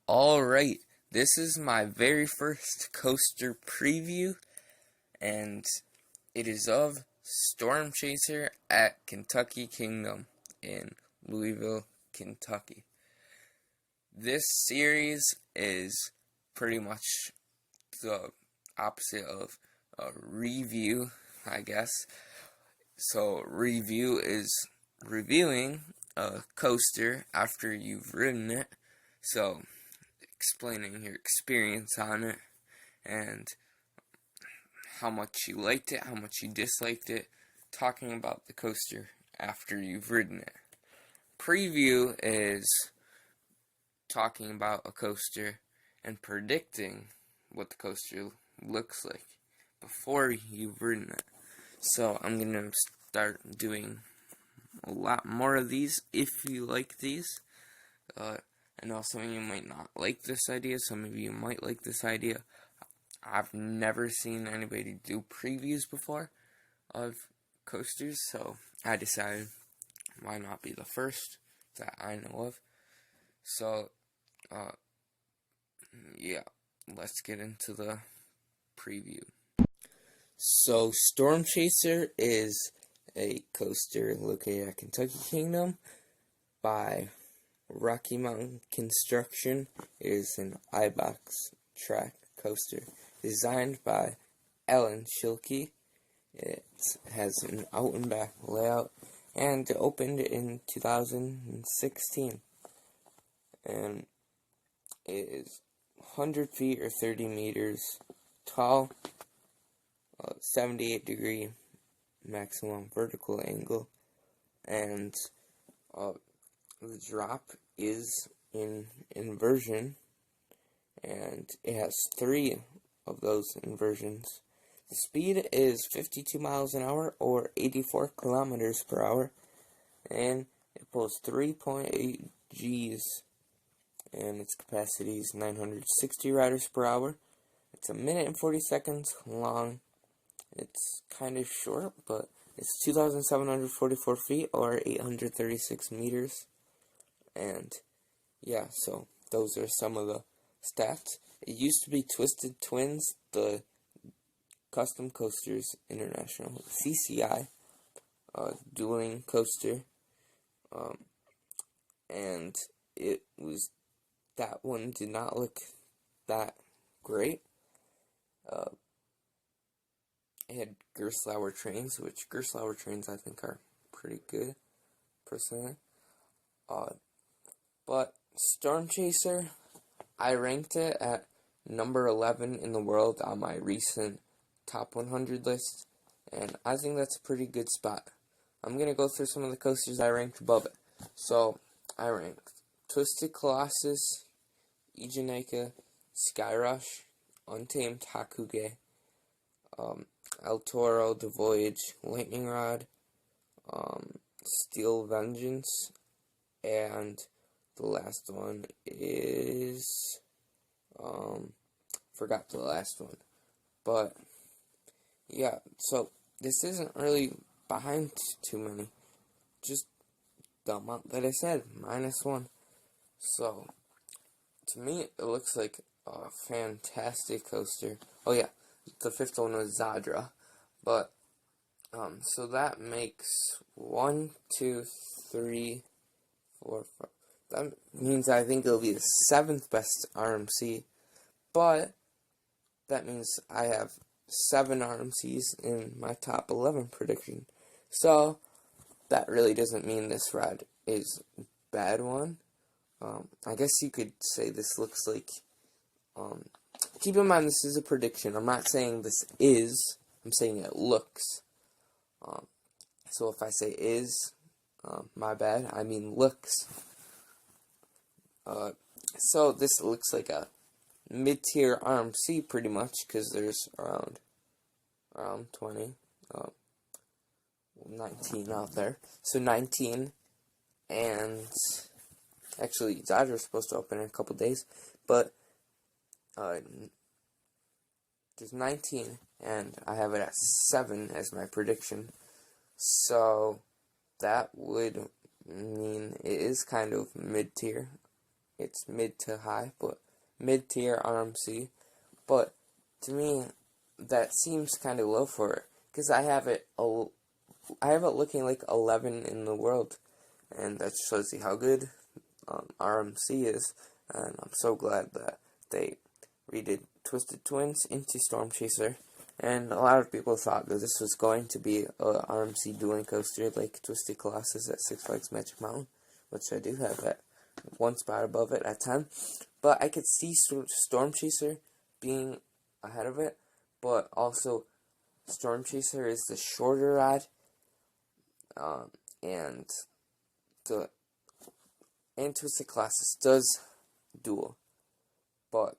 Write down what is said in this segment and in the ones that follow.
Alright, this is my very first coaster preview, and it is of Storm Chaser at Kentucky Kingdom in Louisville, Kentucky. This series is pretty much the opposite of a review, I guess. So, review is reviewing a coaster after you've ridden it. So, explaining your experience on it and how much you liked it, how much you disliked it, talking about the coaster after you've ridden it. Preview is talking about a coaster and predicting what the coaster looks like before you've ridden it. So I'm going to start doing a lot more of these if you like these. I know some of you might not like this idea, some of you might like this idea. I've never seen anybody do previews before of coasters, so I decided why not be the first that I know of. So, yeah, let's get into the preview. So, Storm Chaser is a coaster located at Kentucky Kingdom by Rocky Mountain Construction. It is an iBox track coaster designed by Alan Schilke. It has an out and back layout and it opened in 2016. And it is 100 feet or 30 meters tall, 78-degree maximum vertical angle, and the drop is in inversion, and it has 3 of those inversions. The speed is 52 miles an hour or 84 kilometers per hour, and it pulls 3.8 Gs, and its capacity is 960 riders per hour. It's 1 minute and 40 seconds long. It's kind of short, but it's 2,744 feet or 836 meters. And yeah, so those are some of the stats. It used to be Twisted Twins, the Custom Coasters International, CCI, dueling coaster. And that one did not look that great. It had Gerstlauer trains, which Gerstlauer trains I think are pretty good, personally. But Storm Chaser, I ranked it at number 11 in the world on my recent top 100 list, and I think that's a pretty good spot. I'm going to go through some of the coasters I ranked above it. So, I ranked Twisted Colossus, Ijaneka, Skyrush, Untamed Hakuge, El Toro, The Voyage, Lightning Rod, Steel Vengeance, and the last one is, forgot the last one. But, yeah, so this isn't really behind too many. Just the amount that I said, -1. So, to me, it looks like a fantastic coaster. Oh yeah, the 5th one was Zadra. But, so that makes 1, 2, 3, 4, 5. That means I think it'll be the 7th best RMC. But, that means I have 7 RMCs in my top 11 prediction. So, that really doesn't mean this ride is a bad one. I guess you could say this looks like, keep in mind this is a prediction. I'm not saying this is, I'm saying it looks. So if I say is, my bad, I mean looks. So this looks like a mid-tier RMC pretty much, because there's around 20, 19 out there. So 19, and actually Zadra's supposed to open in a couple days, but there's 19, and I have it at 7 as my prediction. So that would mean it is kind of mid-tier. it's mid to high, but mid-tier RMC. But to me, that seems kind of low for it, because I have it looking like 11 in the world, and that shows you how good RMC is. And I'm so glad that they redid Twisted Twins into Storm Chaser. And a lot of people thought that this was going to be a RMC dueling coaster like Twisted Colossus at Six Flags Magic Mountain, which I do have at one spot above it at 10. But I could see Storm Chaser being ahead of it, but also Storm Chaser is the shorter ride, and Twisted Colossus does duel, but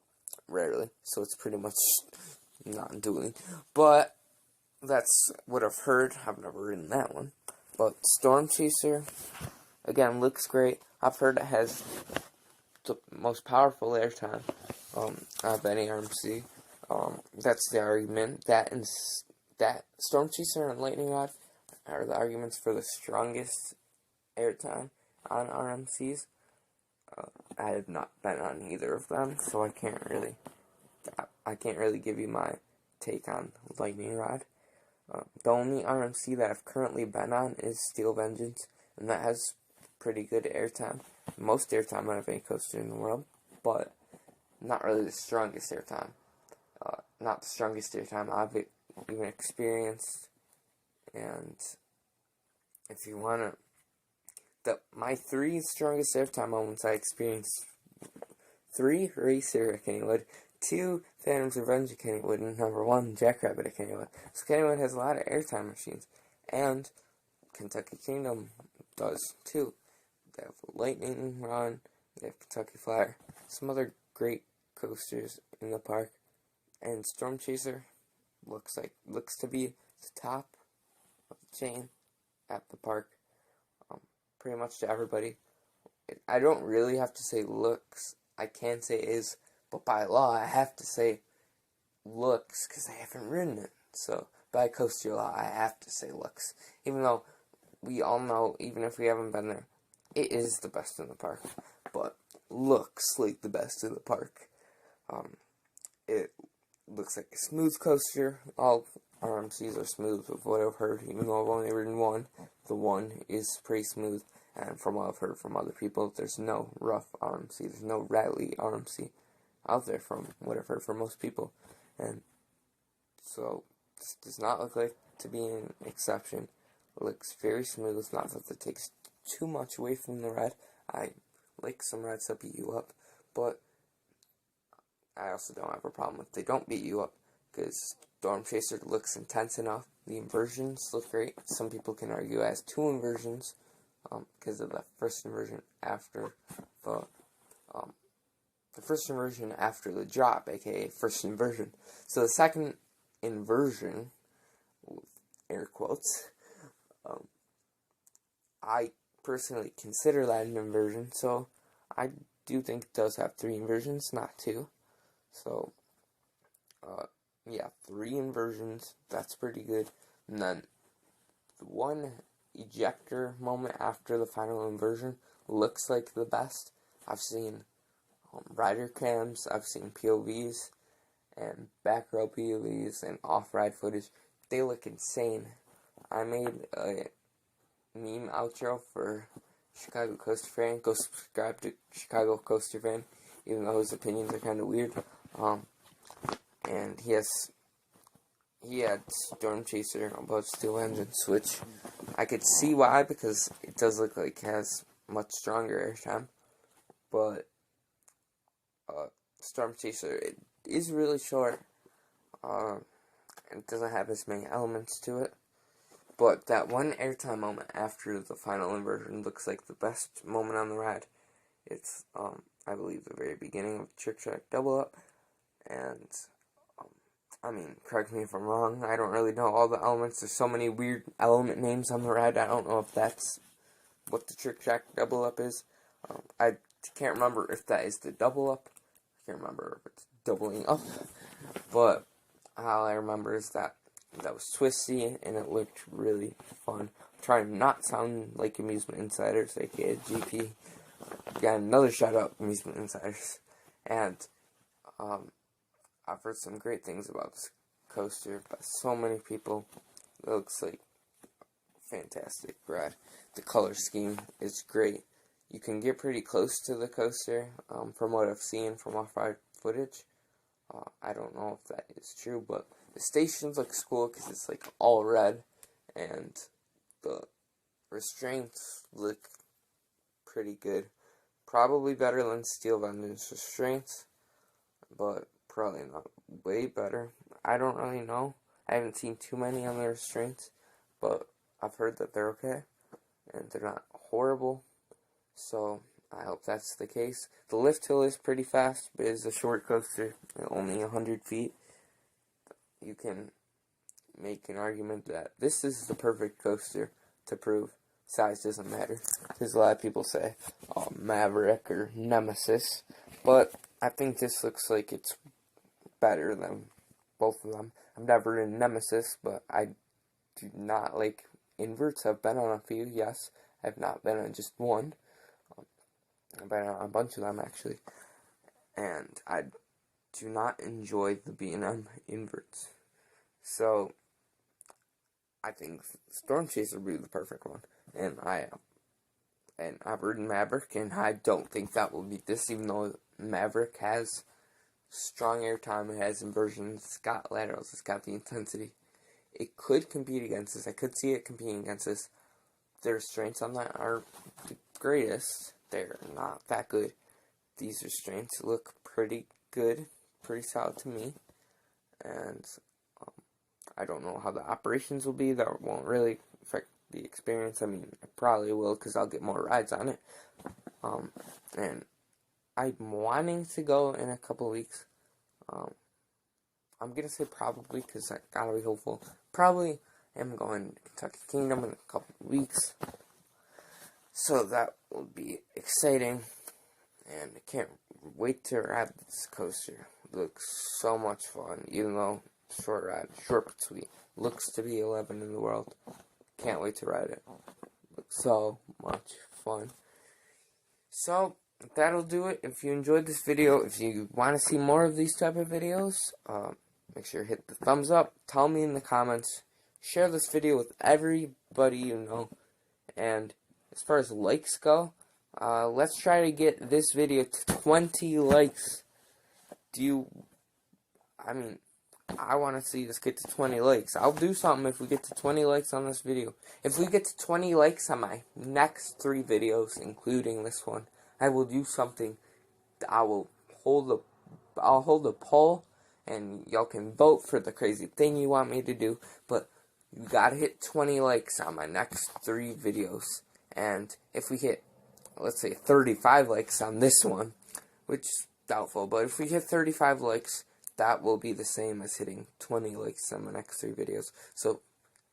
rarely, so it's pretty much not dueling. But that's what I've heard. I've never ridden that one. But Storm Chaser, again, looks great. I've heard it has the most powerful airtime of any RMC. That's the argument. That Storm Chaser and Lightning Rod are the arguments for the strongest airtime on RMCs. I have not been on either of them, so I can't really give you my take on Lightning Rod. The only RMC that I've currently been on is Steel Vengeance, and that has pretty good airtime. Most airtime out of any coaster in the world, but not really the strongest airtime. Not the strongest airtime I've even experienced. And if you want to, my 3 strongest airtime moments I experienced: 3, Racer at Kennywood, 2, Phantom's Revenge at Kennywood, and number 1, Jackrabbit at Kennywood. So Kennywood has a lot of airtime machines, and Kentucky Kingdom does too. They have Lightning Rod, they have Kentucky Flyer, some other great coasters in the park, and Storm Chaser looks to be the top of the chain at the park. Pretty much to everybody. I don't really have to say looks. I can say is, but by law I have to say looks because I haven't ridden it. So by coaster law I have to say looks, even though we all know, even if we haven't been there, it is the best in the park. But looks like the best in the park. It looks like a smooth coaster. All RMCs are smooth, of what I've heard, even though I've only ridden one. The one is pretty smooth, and from what I've heard from other people, there's no rough RMC, there's no rattly RMC out there from what I've heard from most people. And so this does not look like to be an exception. It looks very smooth, not that it takes too much away from the ride. I like some rides that beat you up, but I also don't have a problem if they don't beat you up, because Storm Chaser looks intense enough. The inversions look great. Some people can argue it has 2 inversions, because of the first inversion after the first inversion after the drop, aka first inversion. So the second inversion, with air quotes, I personally consider that an inversion, so I do think it does have 3 inversions, not 2. So, yeah, 3 inversions, that's pretty good. And then, the one ejector moment after the final inversion looks like the best. I've seen rider cams, I've seen POVs, and back row POVs, and off-ride footage. They look insane. I made a meme outro for Chicago Coaster Fan. Go subscribe to Chicago Coaster Fan, even though his opinions are kind of weird. And he had Storm Chaser above Steel Vengeance, which I could see why, because it does look like it has much stronger airtime. But Storm Chaser, it is really short. It doesn't have as many elements to it. But that one airtime moment after the final inversion looks like the best moment on the ride. It's, I believe, the very beginning of Trick Track Double Up. And, I mean, correct me if I'm wrong, I don't really know all the elements. There's so many weird element names on the ride, I don't know if that's what the Trick Track Double Up is. I can't remember if that is the Double Up. I can't remember if it's doubling up. But all I remember is that was twisty, and it looked really fun. I'm trying to not sound like Amusement Insiders, aka GP, Again, another shout out Amusement Insiders. And I've heard some great things about this coaster by so many people. It looks like a fantastic ride. The color scheme is great. You can get pretty close to the coaster, from what I've seen from off-ride footage. I don't know if that is true, but the stations looks cool because it's like all red, and the restraints look pretty good. Probably better than Steel Vengeance restraints, but probably not way better. I don't really know. I haven't seen too many on the restraints, but I've heard that they're okay, and they're not horrible, so I hope that's the case. The lift hill is pretty fast, but it's a short coaster, only 100 feet. You can make an argument that this is the perfect coaster to prove size doesn't matter, because a lot of people say, oh, Maverick or Nemesis, but I think this looks like it's better than both of them. I've never ridden Nemesis, but I do not like inverts. I've been on a few, yes. I've not been on just one. I've been on a bunch of them, actually, and I do not enjoy the B&M inverts. So I think Storm Chaser would be the perfect one, and I've ridden Maverick, and I don't think that will beat this, even though Maverick has strong airtime, it has inversions, it's got laterals, it's got the intensity. It could compete against this. I could see it competing against this. The restraints on that are the greatest. They're not that good. These restraints look pretty good, pretty solid to me, and I don't know how the operations will be. That won't really affect the experience. I mean, it probably will, because I'll get more rides on it. And I'm wanting to go in a couple weeks. I'm gonna say probably, because I gotta be hopeful. Probably am going to Kentucky Kingdom in a couple weeks. So that will be exciting. And I can't wait to ride this coaster. It looks so much fun, even though short ride, short but sweet. Looks to be 11 in the world. Can't wait to ride it. Looks so much fun. So that'll do it. If you enjoyed this video, if you want to see more of these type of videos, make sure to hit the thumbs up. Tell me in the comments. Share this video with everybody you know. And as far as likes go, let's try to get this video to 20 likes. I want to see this get to 20 likes. I'll do something if we get to 20 likes on this video. If we get to 20 likes on my next 3 videos, including this one, I will do something. I'll hold a poll, and y'all can vote for the crazy thing you want me to do. But you gotta hit 20 likes on my next 3 videos. And if we hit, let's say, 35 likes on this one, which is doubtful, but if we hit 35 likes, that will be the same as hitting 20 likes on my next 3 videos. So,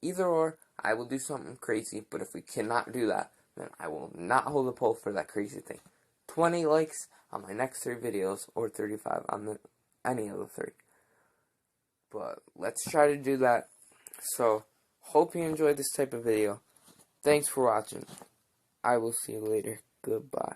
either or, I will do something crazy, but if we cannot do that, then I will not hold a poll for that crazy thing. 20 likes on my next 3 videos, or 35 on any of the 3. But, let's try to do that. So, hope you enjoyed this type of video. Thanks for watching. I will see you later. Goodbye.